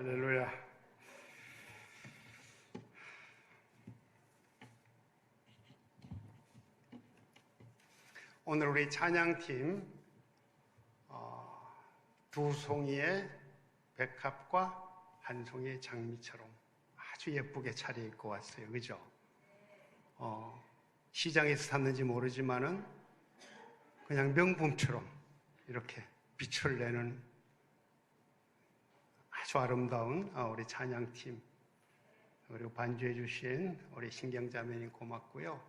할렐루야. 오늘 우리 찬양팀 두 송이의 백합과 한 송이의 장미처럼 아주 예쁘게 차려입고 왔어요. 그죠? 시장에서 샀는지 모르지만은 그냥 명품처럼 이렇게 빛을 내는 아주 아름다운 우리 찬양팀, 그리고 반주해 주신 우리 신경자매님 고맙고요.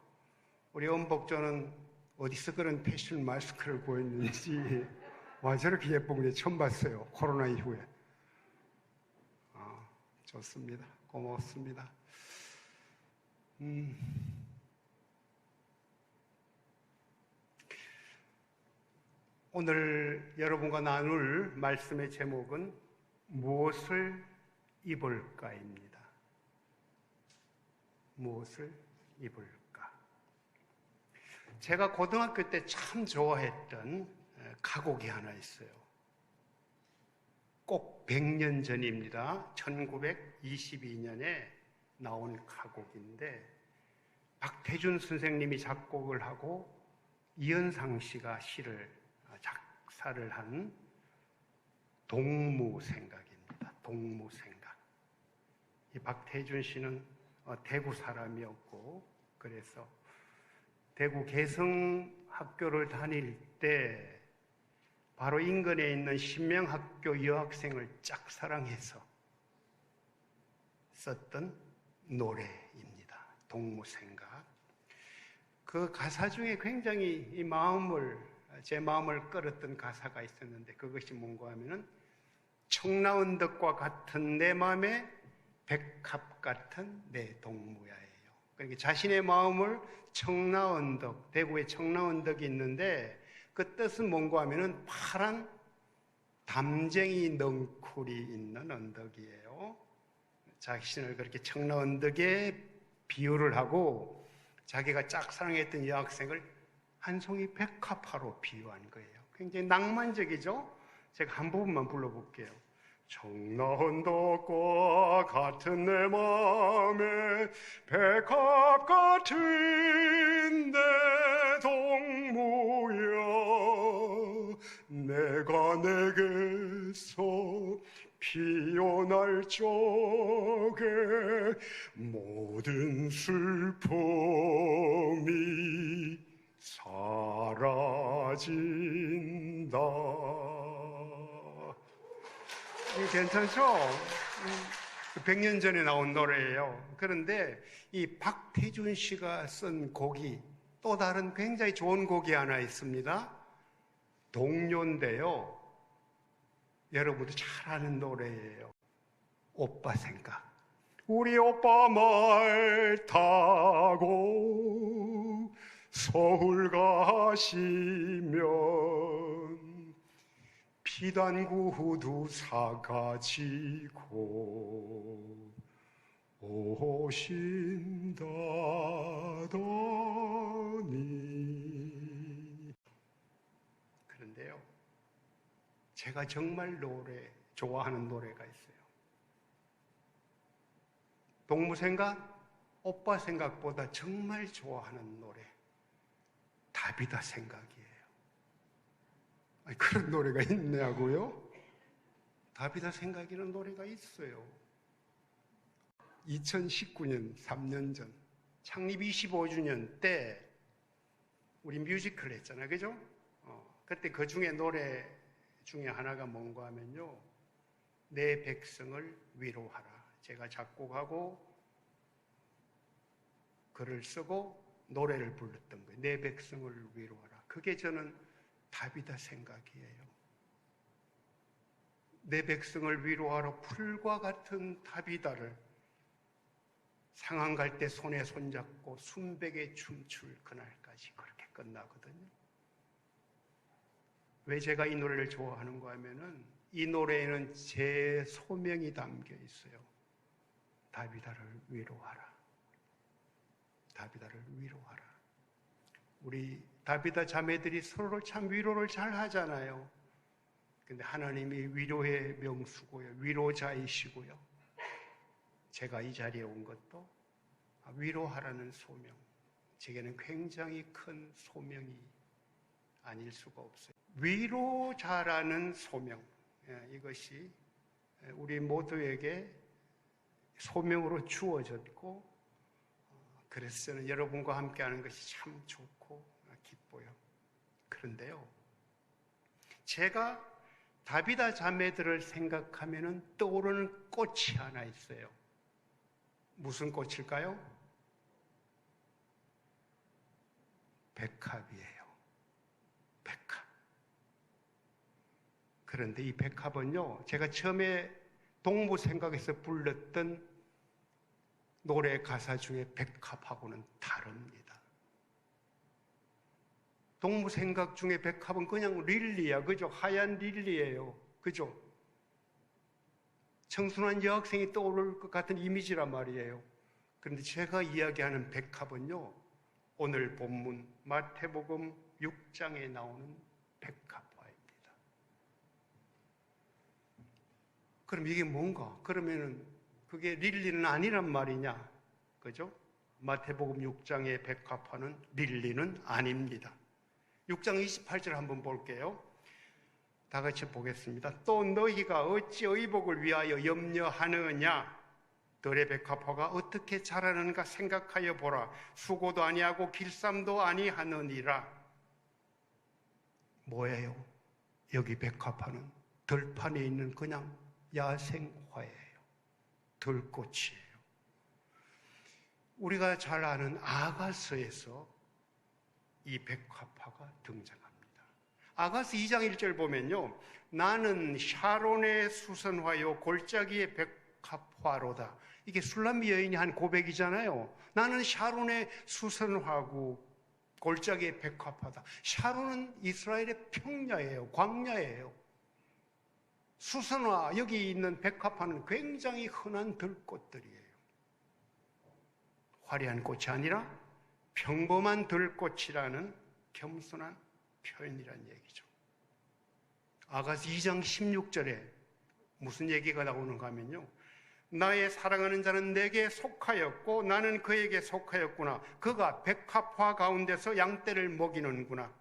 우리 엄복조는 어디서 그런 패션 마스크를 구했는지 와, 저렇게 예쁜 게 처음 봤어요. 코로나 이후에. 좋습니다. 고맙습니다. 오늘 여러분과 나눌 말씀의 제목은 무엇을 입을까입니다. 무엇을 입을까? 제가 고등학교 때 참 좋아했던 가곡이 하나 있어요. 꼭 100년 전입니다. 1922년에 나온 가곡인데 박태준 선생님이 작곡을 하고 이현상 씨가 시를 작사를 한 동무생각입니다. 동무생각. 이 박태준 씨는 대구 사람이었고, 그래서 대구 개성학교를 다닐 때 바로 인근에 있는 신명학교 여학생을 짝사랑해서 썼던 노래입니다. 동무생각. 그 가사 중에 굉장히 제 마음을 끌었던 가사가 있었는데, 그것이 뭔가 하면은 청라언덕과 같은 내 마음에 백합 같은 내 동무야예요. 그러니까 자신의 마음을 청라언덕, 대구에 청라언덕이 있는데 그 뜻은 뭔가 하면은 파란 담쟁이 넝쿨이 있는 언덕이에요. 자신을 그렇게 청라언덕에 비유를 하고 자기가 짝사랑했던 여학생을 한 송이 백합화로 비유한 거예요. 굉장히 낭만적이죠? 제가 한 부분만 불러볼게요. 청라언덕과 같은 내 맘에 백합 같은 내 동무야, 내가 내게서 피어날 적에 모든 슬픔이 사라진다. 괜찮죠? 100년 전에 나온 노래예요. 그런데 이 박태준 씨가 쓴 곡이 또 다른 굉장히 좋은 곡이 하나 있습니다. 동요인데요. 여러분도 잘 아는 노래예요. 오빠 생각. 우리 오빠 말 타고 서울 가시면 피단구 후두 사가지고 오신다더니. 그런데요, 제가 정말 좋아하는 노래가 있어요. 동무생각, 오빠 생각보다 정말 좋아하는 노래, 다비다 생각이에요. 그런 노래가 있냐고요? 다비다 생각이라는 노래가 있어요. 2019년, 3년 전, 창립 25주년 때 우리 뮤지컬 했잖아요. 그죠? 그때 그 중에 노래 중에 하나가 뭔가 하면요, 내 백성을 위로하라. 제가 작곡하고 글을 쓰고 노래를 불렀던 거예요. 내 백성을 위로하라. 그게 저는 다비다 생각이에요. 내 백성을 위로하러 풀과 같은 다비다를 상한 갈 때 손에 손잡고 순백에 춤출 그날까지 그렇게 끝나거든요. 왜 제가 이 노래를 좋아하는가 하면은 이 노래에는 제 소명이 담겨 있어요. 다비다를 위로하라. 다비다를 위로하라. 우리 다비다 자매들이 서로를 참 위로를 잘 하잖아요. 근데 하나님이 위로의 명수고요. 위로자이시고요. 제가 이 자리에 온 것도 위로하라는 소명. 제게는 굉장히 큰 소명이 아닐 수가 없어요. 위로자라는 소명. 이것이 우리 모두에게 소명으로 주어졌고, 그래서 저는 여러분과 함께하는 것이 참 좋고 기뻐요. 그런데요, 제가 다비다 자매들을 생각하면 떠오르는 꽃이 하나 있어요. 무슨 꽃일까요? 백합이에요. 백합. 그런데 이 백합은요, 제가 처음에 동무생각에서 불렀던 노래 가사 중에 백합하고는 다릅니다. 동무생각 중에 백합은 그냥 릴리야. 그죠? 하얀 릴리예요. 그죠? 청순한 여학생이 떠오를 것 같은 이미지란 말이에요. 그런데 제가 이야기하는 백합은요, 오늘 본문 마태복음 6장에 나오는 백합화입니다. 그럼 이게 뭔가? 그러면은 그게 릴리는 아니란 말이냐? 그죠? 마태복음 6장의 백합화는 릴리는 아닙니다. 6장 28절 한번 볼게요. 다 같이 보겠습니다. 또 너희가 어찌 의복을 위하여 염려하느냐? 들의 백합화가 어떻게 자라는가 생각하여 보라. 수고도 아니하고 길쌈도 아니하느니라. 뭐예요? 여기 백합화는 들판에 있는 그냥 야생화예요. 들꽃이에요. 우리가 잘 아는 아가서에서 이 백합화가 등장합니다. 아가서 2장 1절 보면요, 나는 샤론의 수선화요 골짜기의 백합화로다. 이게 술람미 여인이 한 고백이잖아요. 나는 샤론의 수선화고 골짜기의 백합화다. 샤론은 이스라엘의 평야예요. 광야예요. 수선화, 여기 있는 백합화는 굉장히 흔한 들꽃들이에요. 화려한 꽃이 아니라 평범한 들꽃이라는 겸손한 표현이란 얘기죠. 아가서 2장 16절에 무슨 얘기가 나오는가 하면요, 나의 사랑하는 자는 내게 속하였고 나는 그에게 속하였구나. 그가 백합화 가운데서 양떼를 먹이는구나.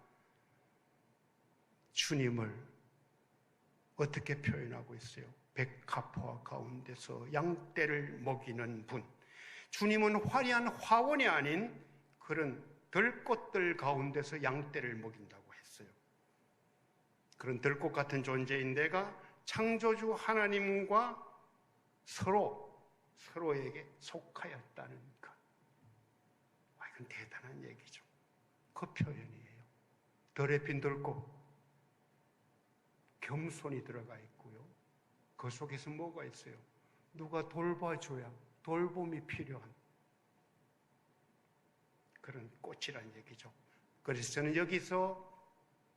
주님을 어떻게 표현하고 있어요? 백합화 가운데서 양떼를 먹이는 분. 주님은 화려한 화원이 아닌 그런 들꽃들 가운데서 양떼를 먹인다고 했어요. 그런 들꽃 같은 존재인 내가 창조주 하나님과 서로에게 속하였다는 것. 이건 대단한 얘기죠. 그 표현이에요. 덜에 핀 들꽃, 겸손이 들어가 있고요. 그 속에서 뭐가 있어요? 누가 돌봐줘야 돌봄이 필요한 그런 꽃이란 얘기죠. 그래서 저는 여기서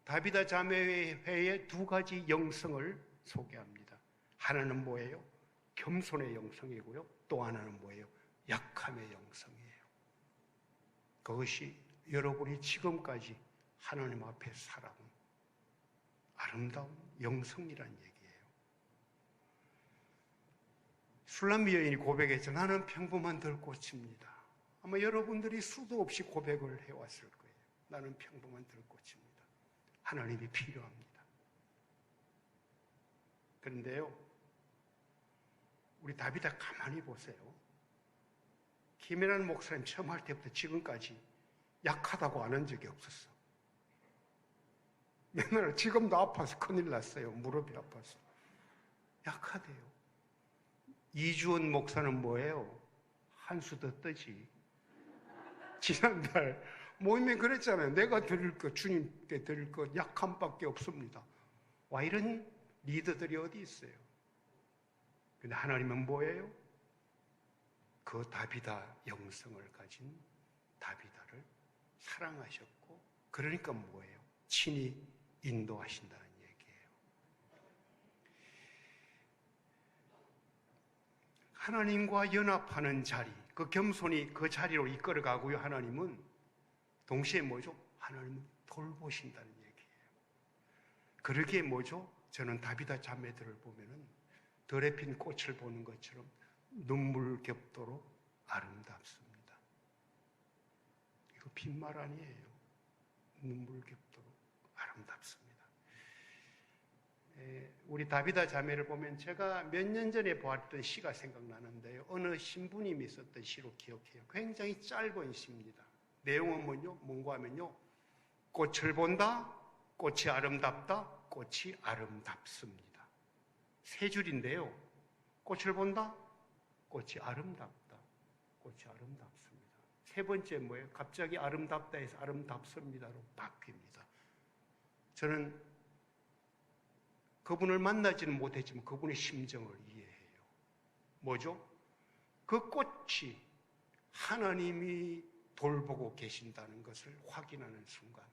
다비다 자매회의 두 가지 영성을 소개합니다. 하나는 뭐예요? 겸손의 영성이고요. 또 하나는 뭐예요? 약함의 영성이에요. 그것이 여러분이 지금까지 하나님 앞에 살아온 아름다운 영성이란 얘기예요. 술람미 여인이 고백했죠. 나는 평범한 들꽃입니다. 아마 여러분들이 수도 없이 고백을 해왔을 거예요. 나는 평범한 들꽃입니다. 하나님이 필요합니다. 그런데요, 우리 다비다 가만히 보세요. 김혜란 목사님 처음 할 때부터 지금까지 약하다고 안 한 적이 없었어. 맨날 지금도 아파서 큰일 났어요. 무릎이 아파서. 약하대요. 이주원 목사는 뭐예요? 한 수 더 뜨지. 지난달 모임에 그랬잖아요. 내가 드릴 것, 주님께 드릴 것 약함밖에 없습니다. 와, 이런 리더들이 어디 있어요? 근데 하나님은 뭐예요? 그 다비다 영성을 가진 다비다를 사랑하셨고, 그러니까 뭐예요? 친히 인도하신다는 얘기예요. 하나님과 연합하는 자리, 그 겸손히 그 자리로 이끌어가고요. 하나님은 동시에 뭐죠? 하나님은 돌보신다는 얘기예요. 그러기에 뭐죠? 저는 다비다 자매들을 보면은 덜에 핀 꽃을 보는 것처럼 눈물겹도록 아름답습니다. 이거 빈말 아니에요. 눈물겹도록 아름답습니다. 우리 다비다 자매를 보면 제가 몇 년 전에 보았던 시가 생각나는데요. 어느 신부님이 썼던 시로 기억해요. 굉장히 짧은 시입니다. 내용은 뭔가 하면요. 꽃을 본다, 꽃이 아름답다, 꽃이 아름답습니다. 세 줄인데요. 꽃을 본다, 꽃이 아름답다, 꽃이 아름답습니다. 세 번째 뭐예요? 갑자기 아름답다 해서 아름답습니다로 바뀝니다. 저는 그분을 만나지는 못했지만 그분의 심정을 이해해요. 뭐죠? 그 꽃이 하나님이 돌보고 계신다는 것을 확인하는 순간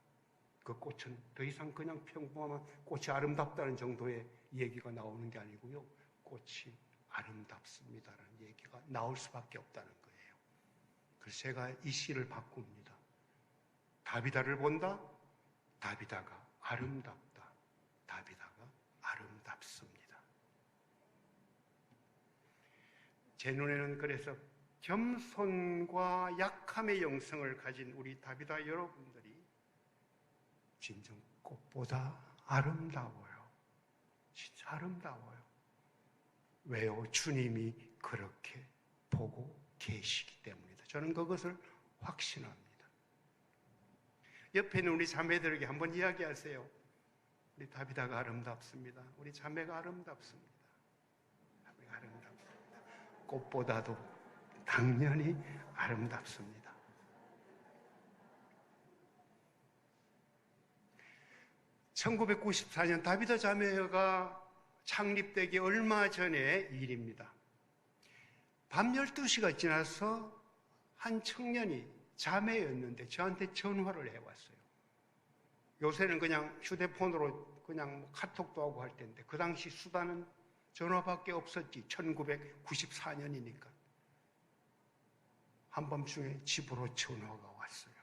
그 꽃은 더 이상 그냥 평범한 꽃이 아름답다는 정도의 얘기가 나오는 게 아니고요. 꽃이 아름답습니다라는 얘기가 나올 수밖에 없다는 거예요. 그래서 제가 이 시를 바꿉니다. 다비다를 본다. 다비다가 아름답다. 다비다가 아름답습니다. 제 눈에는 그래서 겸손과 약함의 영성을 가진 우리 다비다 여러분들이 진정 꽃보다 아름다워요. 진짜 아름다워요. 왜요? 주님이 그렇게 보고 계시기 때문이다. 저는 그것을 확신합니다. 옆에 있는 우리 자매들에게 한번 이야기하세요. 우리 다비다가 아름답습니다. 우리 자매가 아름답습니다. 자매가 아름답습니다. 꽃보다도 당연히 아름답습니다. (1994년) 다비다 자매가 창립되기 얼마 전의 일입니다. 밤 12시가 지나서 한 청년이 자매였는데 저한테 전화를 해왔어요. 요새는 그냥 휴대폰으로 그냥 카톡도 하고 할 텐데 그 당시 수단은 전화밖에 없었지. 1994년이니까. 한밤중에 집으로 전화가 왔어요.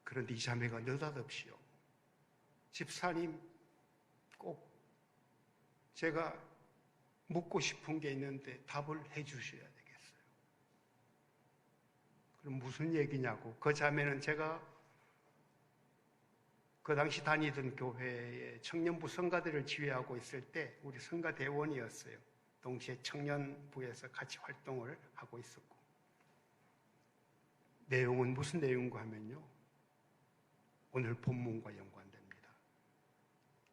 그런데 이 자매가 느닷없이요. 집사님, 꼭 제가 묻고 싶은 게 있는데 답을 해 주셔야 되겠어요. 그럼 무슨 얘기냐고. 그 자매는 제가 그 당시 다니던 교회의 청년부 성가대를 지휘하고 있을 때 우리 성가대원이었어요. 동시에 청년부에서 같이 활동을 하고 있었고. 내용은 무슨 내용인가 하면요. 오늘 본문과 연관됩니다.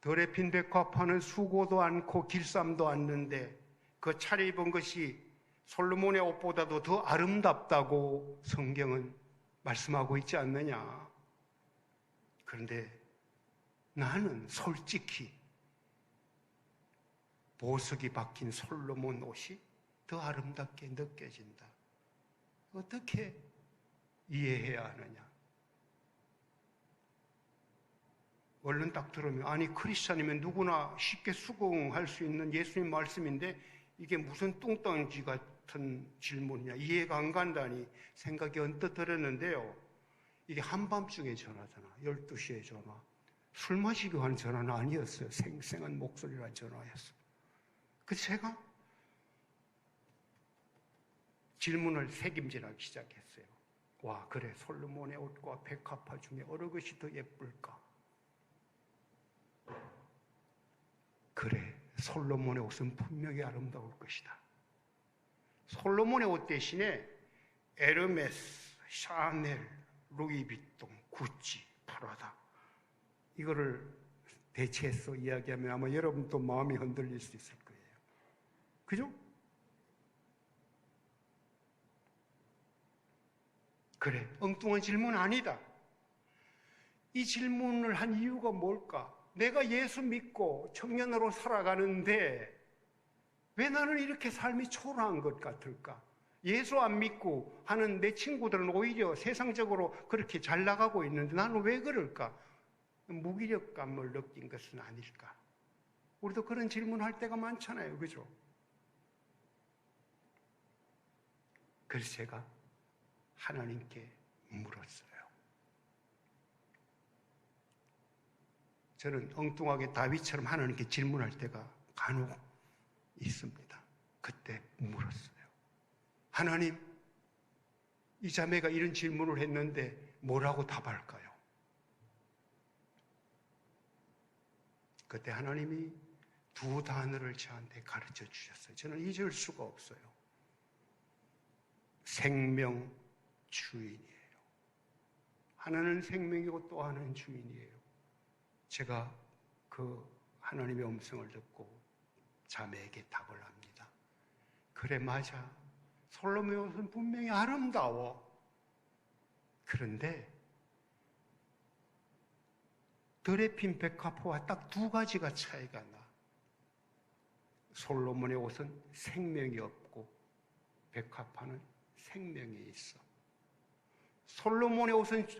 덜에 핀 백합화는 수고도 않고 길쌈도 않는데 그 차려입은 것이 솔로몬의 옷보다도 더 아름답다고 성경은 말씀하고 있지 않느냐. 그런데 나는 솔직히 보석이 박힌 솔로몬 옷이 더 아름답게 느껴진다. 어떻게 이해해야 하느냐. 얼른 딱 들으면 아니 크리스찬이면 누구나 쉽게 수긍할 수 있는 예수님 말씀인데 이게 무슨 뚱딴지 같은 질문이냐. 이해가 안 간다니 생각이 언뜻 들었는데요. 이게 한밤중에 전화잖아. 12시에 전화. 술 마시고 하는 전화는 아니었어요. 생생한 목소리란 전화였어요. 그래서 제가 질문을 새김질하기 시작했어요. 와, 그래. 솔로몬의 옷과 백합화 중에 어느 것이 더 예쁠까? 그래. 솔로몬의 옷은 분명히 아름다울 것이다. 솔로몬의 옷 대신에 에르메스, 샤넬, 루이비통, 구찌, 프라다 이거를 대체해서 이야기하면 아마 여러분도 마음이 흔들릴 수 있을 거예요. 그죠? 그래, 엉뚱한 질문 아니다. 이 질문을 한 이유가 뭘까? 내가 예수 믿고 청년으로 살아가는데 왜 나는 이렇게 삶이 초라한 것 같을까? 예수 안 믿고 하는 내 친구들은 오히려 세상적으로 그렇게 잘 나가고 있는데 나는 왜 그럴까? 무기력감을 느낀 것은 아닐까? 우리도 그런 질문할 때가 많잖아요. 그죠? 그래서 제가 하나님께 물었어요. 저는 엉뚱하게 다윗처럼 하나님께 질문할 때가 간혹 있습니다. 그때 물었어요. 하나님, 이 자매가 이런 질문을 했는데 뭐라고 답할까요? 그때 하나님이 두 단어를 저한테 가르쳐 주셨어요. 저는 잊을 수가 없어요. 생명 주인이에요. 하나는 생명이고 또 하나는 주인이에요. 제가 그 하나님의 음성을 듣고 자매에게 답을 합니다. 그래, 맞아. 솔로몬의 옷은 분명히 아름다워. 그런데 들에 핀 백합화와 딱 두 가지가 차이가 나. 솔로몬의 옷은 생명이 없고 백합화는 생명이 있어. 솔로몬의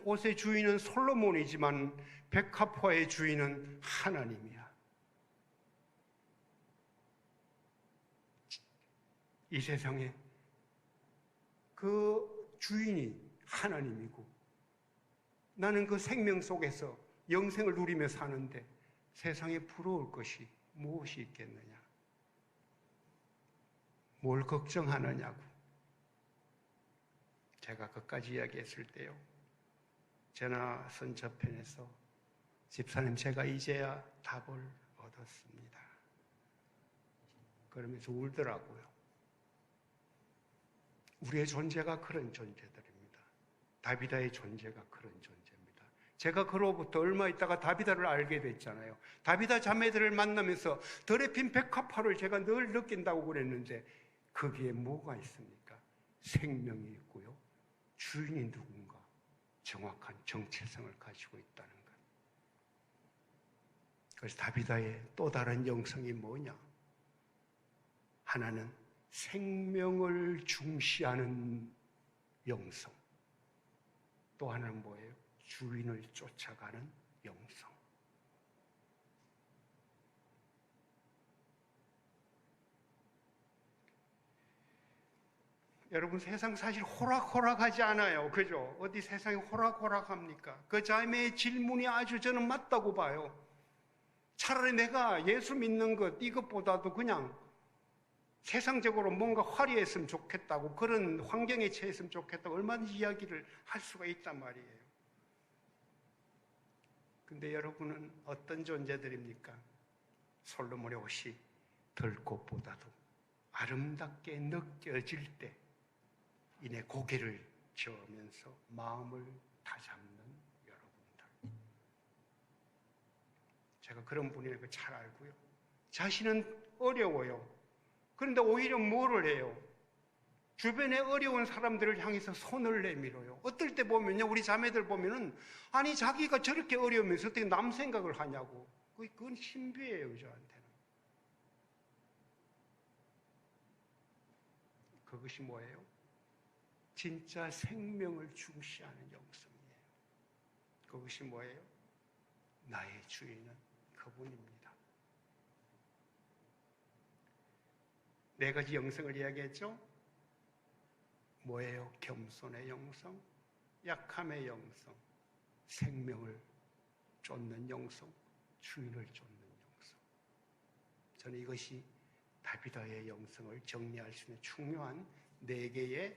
옷의 주인은 솔로몬이지만 백합화의 주인은 하나님이야. 이 세상에 그 주인이 하나님이고 나는 그 생명 속에서 영생을 누리며 사는데 세상에 부러울 것이 무엇이 있겠느냐? 뭘 걱정하느냐고. 제가 그까지 이야기했을 때요, 전화 선처편에서 집사님, 제가 이제야 답을 얻었습니다. 그러면서 울더라고요. 우리의 존재가 그런 존재들입니다. 다비다의 존재가 그런 존재입니다. 제가 그로부터 얼마 있다가 다비다를 알게 됐잖아요. 다비다 자매들을 만나면서 덜에 핀 백합화를 제가 늘 느낀다고 그랬는데 거기에 뭐가 있습니까? 생명이 있고요, 주인이 누군가 정확한 정체성을 가지고 있다는 것. 그래서 다비다의 또 다른 영성이 뭐냐? 하나는 생명을 중시하는 영성, 또 하나는 뭐예요? 주인을 쫓아가는 영성. 여러분, 세상 사실 호락호락하지 않아요. 그죠? 어디 세상이 호락호락합니까? 그 자매의 질문이 아주 저는 맞다고 봐요. 차라리 내가 예수 믿는 것, 이것보다도 그냥 세상적으로 뭔가 화려했으면 좋겠다고, 그런 환경에 처했으면 좋겠다고 얼마든지 이야기를 할 수가 있단 말이에요. 근데 여러분은 어떤 존재들입니까? 솔로몬의 옷이 들꽃보다도 아름답게 느껴질 때 이내 고개를 저으면서 마음을 다잡는 여러분들. 제가 그런 분이라는 걸 잘 알고요. 자신은 어려워요. 그런데 오히려 뭐를 해요? 주변에 어려운 사람들을 향해서 손을 내밀어요. 어떨 때 보면요, 우리 자매들 보면은, 아니 자기가 저렇게 어려우면서 어떻게 남 생각을 하냐고. 그건 신비예요, 저한테는. 그것이 뭐예요? 진짜 생명을 중시하는 영성이에요. 그것이 뭐예요? 나의 주인은 그분입니다. 네 가지 영성을 이야기했죠? 뭐예요? 겸손의 영성, 약함의 영성, 생명을 쫓는 영성, 주인을 쫓는 영성. 저는 이것이 다비다의 영성을 정리할 수 있는 중요한 네 개의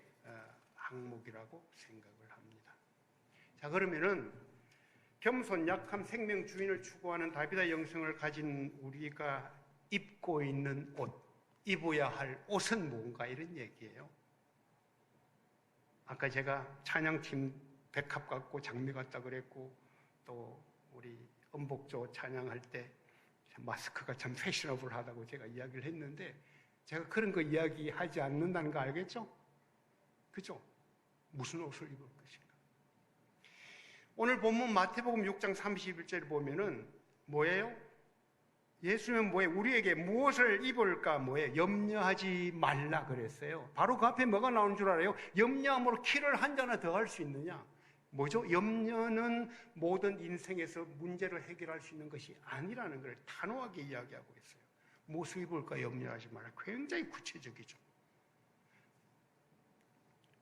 항목이라고 생각을 합니다. 자, 그러면은 겸손, 약함, 생명, 주인을 추구하는 다비다의 영성을 가진 우리가 입고 있는 옷, 입어야 할 옷은 뭔가, 이런 얘기예요. 아까 제가 찬양팀 백합 같고 장미 같다 그랬고, 또 우리 음복조 찬양할 때 마스크가 참 패셔너블하다고 제가 이야기를 했는데, 제가 그런 거 이야기하지 않는다는 거 알겠죠? 그죠? 무슨 옷을 입을 것인가? 오늘 본문 마태복음 6장 31절을 보면은 뭐예요? 예수는 뭐예요? 우리에게 무엇을 입을까? 뭐예요? 염려하지 말라 그랬어요. 바로 그 앞에 뭐가 나오는 줄 알아요? 염려함으로 키를 한 자나 더 할 수 있느냐? 뭐죠? 염려는 모든 인생에서 문제를 해결할 수 있는 것이 아니라는 걸 단호하게 이야기하고 있어요. 무엇을 입을까? 염려하지 말라. 굉장히 구체적이죠.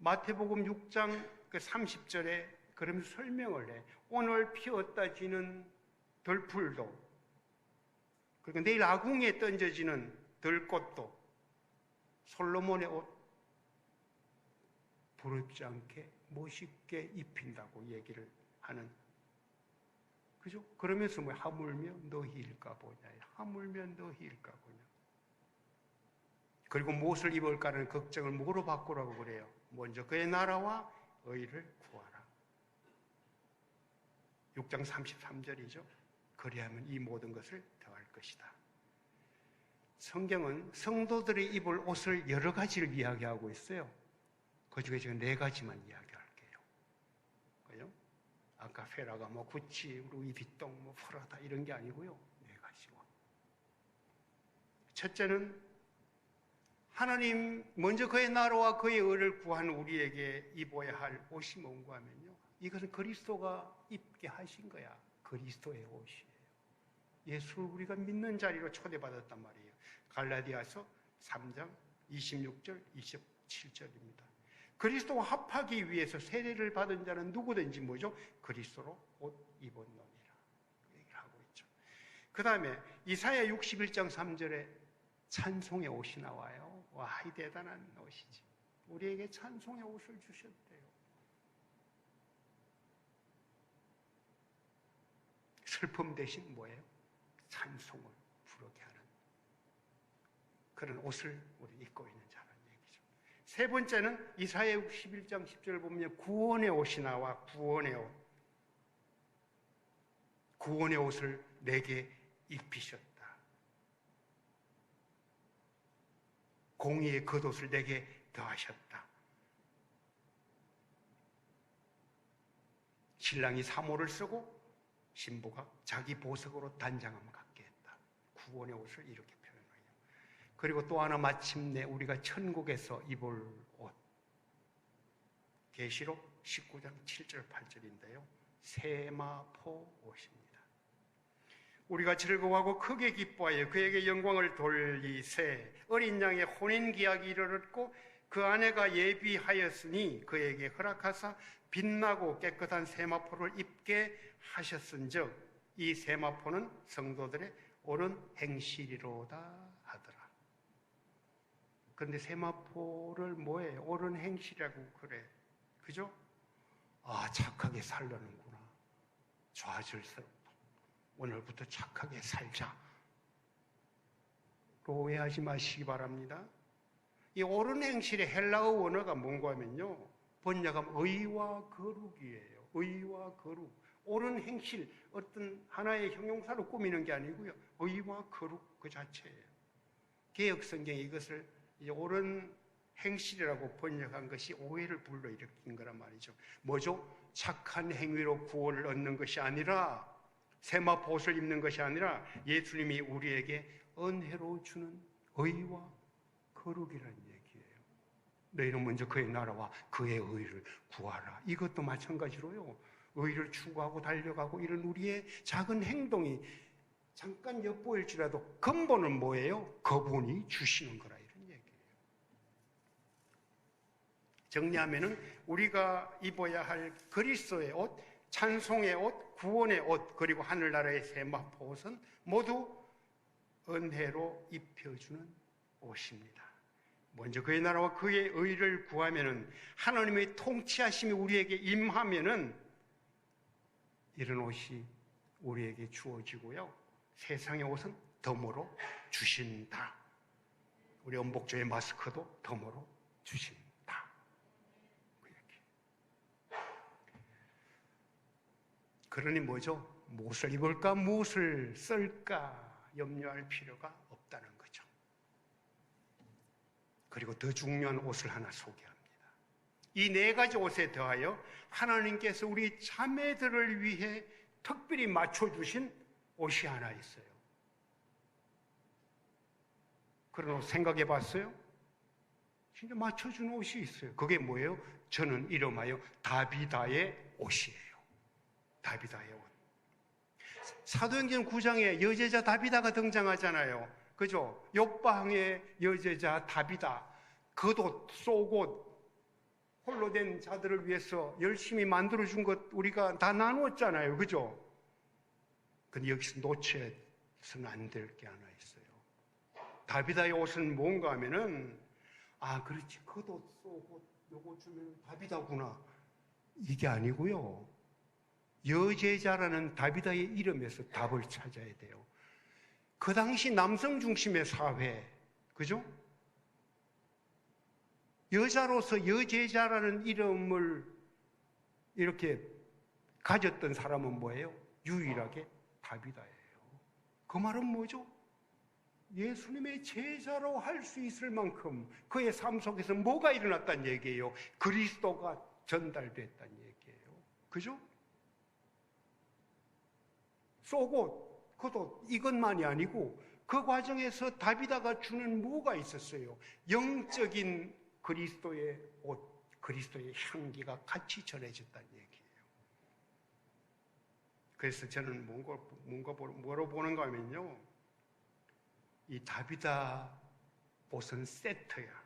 마태복음 6장 30절에 그러면서 설명을 해. 오늘 피었다 지는 들풀도, 그리고 내일 아궁이에 던져지는 들꽃도 솔로몬의 옷 부럽지 않게 멋있게 입힌다고 얘기를 하는, 그죠? 그러면서 뭐 하물며 너희일까 보냐, 하물며 너희일까 보냐. 그리고 무엇을 입을까라는 걱정을 뭐로 바꾸라고 그래요? 먼저 그의 나라와 의를 구하라. 6장 33절이죠. 그리하면 이 모든 것을 더할 것이다. 성경은 성도들이 입을 옷을 여러 가지를 이야기하고 있어요. 그중에 지금 4가지만 이야기할게요. 그죠? 아까 페라가 뭐 구찌, 루이비통, 뭐 프라다 이런 게 아니고요. 4가지고. 첫째는 하나님 먼저 그의 나라와 그의 의를 구한 우리에게 입어야 할 옷이 뭔가 하면요, 이것은 그리스도가 입게 하신 거야. 그리스도의 옷이에요. 예수를 우리가 믿는 자리로 초대받았단 말이에요. 갈라디아서 3장 26절 27절입니다. 그리스도와 합하기 위해서 세례를 받은 자는 누구든지 뭐죠? 그리스도로 옷 입었노니라 얘기를 하고 있죠. 그 다음에 이사야 61장 3절에 찬송의 옷이 나와요. 와, 이 대단한 옷이지. 우리에게 찬송의 옷을 주셨대요. 슬픔 대신 뭐예요? 찬송을 부르게 하는 그런 옷을 우리 입고 있는 자라는 얘기죠. 세 번째는 이사야 61장 10절을 보면 구원의 옷이 나와. 구원의 옷. 구원의 옷을 내게 입히셨다. 공의의 겉옷을 내게 더하셨다. 신랑이 사모를 쓰고 신부가 자기 보석으로 단장함을 갖게 했다. 구원의 옷을 이렇게 표현해요. 그리고 또 하나 마침내 우리가 천국에서 입을 옷. 계시록 19장 7절 8절인데요. 세마포 옷입니다. 우리가 즐거워하고 크게 기뻐하여 그에게 영광을 돌리세. 어린 양의 혼인기약이 이르렀고 그 아내가 예비하였으니 그에게 허락하사 빛나고 깨끗한 세마포를 입게 하셨은즉 이 세마포는 성도들의 옳은 행실이로다 하더라. 그런데 세마포를 뭐예요? 옳은 행실이라고 그래. 그죠? 아, 착하게 살려는구나. 좌절스럽다. 오늘부터 착하게 살자. 오해하지 마시기 바랍니다. 이 옳은 행실의 헬라어 원어가 뭔가 하면요, 번역하면 의와 거룩이에요. 의와 거룩. 옳은 행실, 어떤 하나의 형용사로 꾸미는 게 아니고요, 의와 거룩 그 자체예요. 개역 성경이 이것을 이제 옳은 행실이라고 번역한 것이 오해를 불러일으킨 거란 말이죠. 뭐죠? 착한 행위로 구원을 얻는 것이 아니라, 세마포 옷을 입는 것이 아니라 예수님이 우리에게 은혜로 주는 의와 거룩이라는 얘기예요. 너희는 먼저 그의 나라와 그의 의를 구하라. 이것도 마찬가지로요, 의를 추구하고 달려가고 이런 우리의 작은 행동이 잠깐 엿보일지라도 근본은 뭐예요? 그분이 주시는 거라, 이런 얘기예요. 정리하면은 우리가 입어야 할 그리스도의 옷, 찬송의 옷, 구원의 옷, 그리고 하늘나라의 세마포 옷은 모두 은혜로 입혀주는 옷입니다. 먼저 그의 나라와 그의 의를 구하면은, 하나님의 통치하심이 우리에게 임하면은 이런 옷이 우리에게 주어지고요, 세상의 옷은 덤으로 주신다. 우리 엄복조의 마스크도 덤으로 주신다. 그러니 뭐죠? 무엇을 입을까, 무엇을 쓸까 염려할 필요가 없다는 거죠. 그리고 더 중요한 옷을 하나 소개합니다. 이 4가지 옷에 더하여 하나님께서 우리 자매들을 위해 특별히 맞춰주신 옷이 하나 있어요. 그런 옷 생각해 봤어요? 진짜 맞춰준 옷이 있어요. 그게 뭐예요? 저는 이름하여 다비다의 옷이에요. 다비다의 옷. 사도행전 9장에 여제자 다비다가 등장하잖아요. 그죠? 욥방의 여제자 다비다. 겉옷, 속옷, 홀로 된 자들을 위해서 열심히 만들어준 것 우리가 다 나누었잖아요. 그죠? 근데 여기서 놓쳐서는 안 될 게 하나 있어요. 다비다의 옷은 뭔가 하면은, 아, 그렇지. 겉옷 쏘고 요거 주면 다비다구나. 이게 아니고요. 여제자라는 다비다의 이름에서 답을 찾아야 돼요. 그 당시 남성 중심의 사회, 그죠? 여자로서 여제자라는 이름을 이렇게 가졌던 사람은 뭐예요? 유일하게 다비다예요. 그 말은 뭐죠? 예수님의 제자로 할 수 있을 만큼 그의 삶 속에서 뭐가 일어났다는 얘기예요? 그리스도가 전달됐다는 얘기예요. 그죠? 쏘고 그도 이것만이 아니고 그 과정에서 다비다가 주는 뭐가 있었어요? 영적인 그리스도의 옷, 그리스도의 향기가 같이 전해졌다는 얘기예요. 그래서 저는 뭐로 보는가 하면요, 이 다비다 옷은 세트야.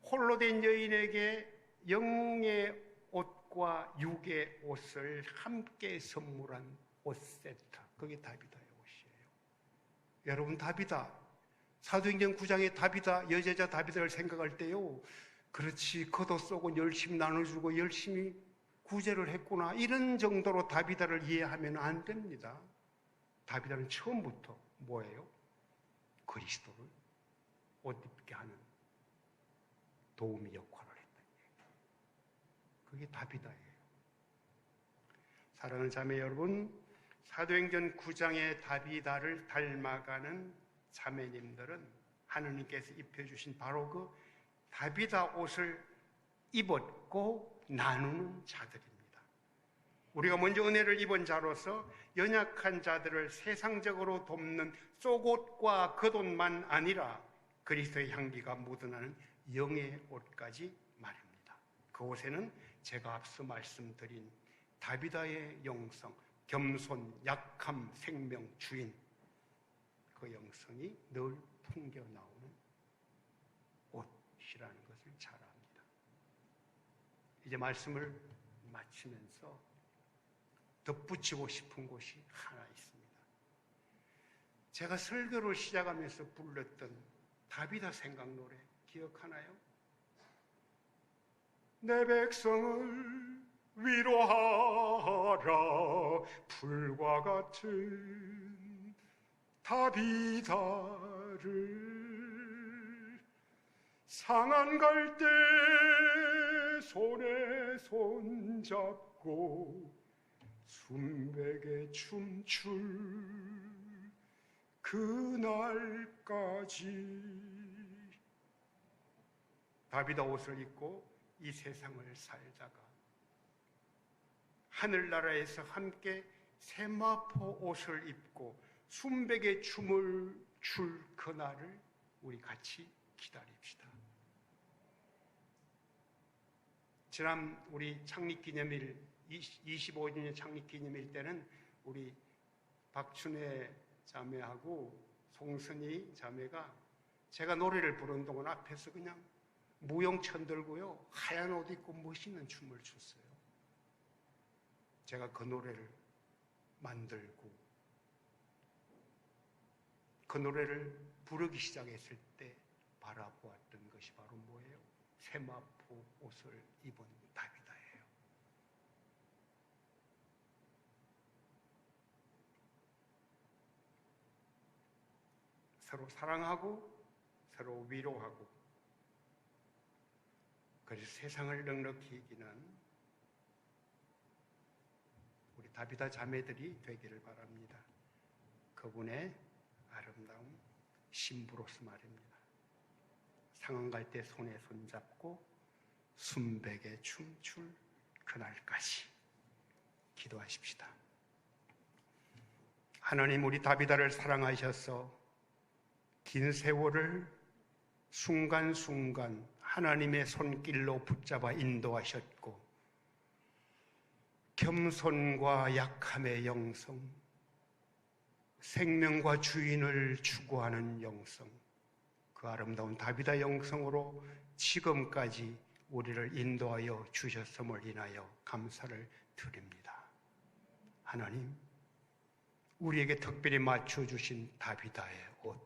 홀로 된 여인에게 영의 옷과 육의 옷을 함께 선물한 옷 세트, 그게 다비다의 옷이에요. 여러분, 다비다, 사도행전 9장의 다비다, 여제자 다비다를 생각할 때요, 그렇지, 겉옷 쏘고 열심히 나눠주고 열심히 구제를 했구나, 이런 정도로 다비다를 이해하면 안 됩니다. 다비다는 처음부터 뭐예요? 그리스도를 옷 입게 하는 도우미 역할을 했다. 그게 다비다예요. 사랑하는 자매 여러분, 사도행전 9장의 다비다를 닮아가는 자매님들은 하느님께서 입혀주신 바로 그 다비다 옷을 입었고 나누는 자들입니다. 우리가 먼저 은혜를 입은 자로서 연약한 자들을 세상적으로 돕는 속옷과 겉옷만 아니라 그리스도의 향기가 묻어나는 영의 옷까지 말입니다. 그 옷에는 제가 앞서 말씀드린 다비다의 영성, 겸손, 약함, 생명, 주인, 그 영성이 늘 풍겨 나오는 옷이라는 것을 잘 압니다. 이제 말씀을 마치면서 덧붙이고 싶은 곳이 하나 있습니다. 제가 설교를 시작하면서 불렀던 다비다 생각 노래 기억하나요? 내 백성을 위로하라, 불과 같은 다비다를 상한 갈 때 손에 손 잡고 순백에 춤출 그날까지. 다비다 옷을 입고 이 세상을 살다가 하늘나라에서 함께 세마포 옷을 입고 순백의 춤을 출 그날을 우리 같이 기다립시다. 지난 우리 창립기념일 25주년 창립기념일 때는 우리 박춘혜 자매하고 송선희 자매가 제가 노래를 부르는 동안 앞에서 그냥 무용천 들고요, 하얀 옷 입고 멋있는 춤을 췄어요. 제가 그 노래를 만들고 그 노래를 부르기 시작했을 때 바라보았던 것이 바로 뭐예요? 세마포 옷을 입은 다비다예요. 서로 사랑하고 서로 위로하고, 그래서 세상을 넉넉히 이기는 우리 다비다 자매들이 되기를 바랍니다. 그분의 아름다운 신부로서 말입니다. 상한 갈 때 손에 손잡고 순백에 춤출 그날까지 기도하십시다. 하나님, 우리 다비다를 사랑하셔서 긴 세월을 순간순간 하나님의 손길로 붙잡아 인도하셨고, 겸손과 약함의 영성, 생명과 주인을 추구하는 영성, 그 아름다운 다비다 영성으로 지금까지 우리를 인도하여 주셨음을 인하여 감사를 드립니다. 하나님, 우리에게 특별히 맞춰주신 다비다의 옷,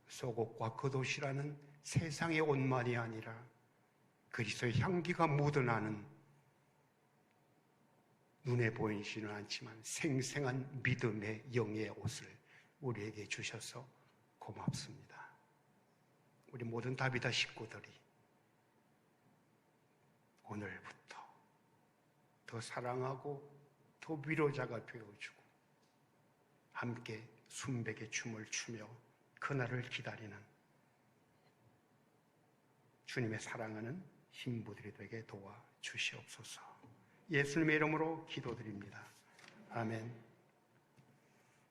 속옷과 겉옷이라는 세상의 옷만이 아니라 그리스도의 향기가 묻어나는 눈에 보이지는 않지만 생생한 믿음의 영의 옷을 우리에게 주셔서 고맙습니다. 우리 모든 다비다 식구들이 오늘부터 더 사랑하고 더 위로자가 되어주고 함께 순백의 춤을 추며 그날을 기다리는 주님의 사랑하는 신부들이 되게 도와주시옵소서. 예수님의 이름으로 기도드립니다. 아멘.